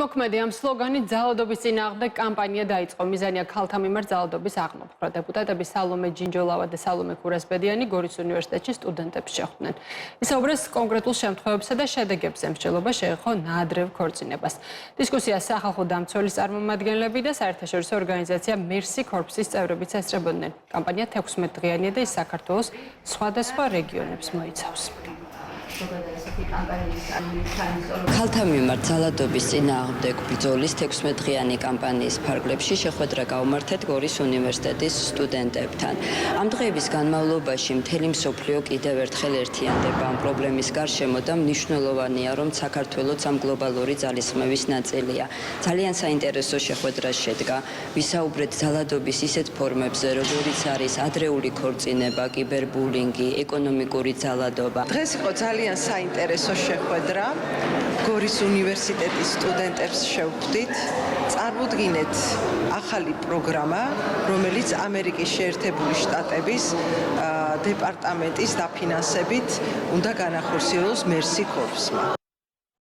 მოქმედი ამ სლოგანით ძალადობის წინააღმდეგ კამპანია დაიწყო. მიზანია ქალთა მიმართ ძალადობის აღმოფხვრა. დეპუტატები სალომე ჯინჯოლავა და სალომე ქურასბედიანი გორის უნივერსიტეტში სტუდენტებს შეხვდნენ. ისაუბრეს კონკრეტულ შემთხვევებსა და შედეგებზე. მსჯელობა შეეხო ნაადრევ ქორწინებას. დისკუსიას სახალხო დამცველის წარმომადგენლები და საერთაშორისო ორგანიზაცია Mercy Corps-ის წევრებიც ესწრებოდნენ. კამპანია 16 დღიანია და ის საქართველოს სხვადასხვა რეგიონებს მოიცავს. ქალთა მიმართ ძალადობის წინააღმდეგ ბრძოლის 16 დღიანი კამპანიის ფარგლებში შეხვედრა გაუმართეთ გორის უნივერსიტეტის სტუდენტებთან. ამ დღეების განმავლობაში მთელი მსოფლიო კიდევ ერთხელ ერთიანდება ამ პრობლემის გარშემო და მნიშვნელოვანია, რომ საქართველოც ამ გლობალური ძალისხმევის ნაწილია. ძალიან საინტერესო შეხვედრა შედგა. ვისაუბრეთ ძალადობის ისეთ ფორმებზე, როგორიც არის ადრეული ქორწინება, კიბერბულინგი, ეკონომიკური ძალადობა. დღეს იყო ძალიან საინტერესო შეხვედრა. გორის უნივერსიტეტის სტუდენტებს შევხვდით. წარმოდგინეთ ახალი პროგრამა, რომელიც ამერიკის შეერთებული შტატების დეპარტამენტის დაფინანსებით უნდა განახორციელოს Mercy Corps-მა.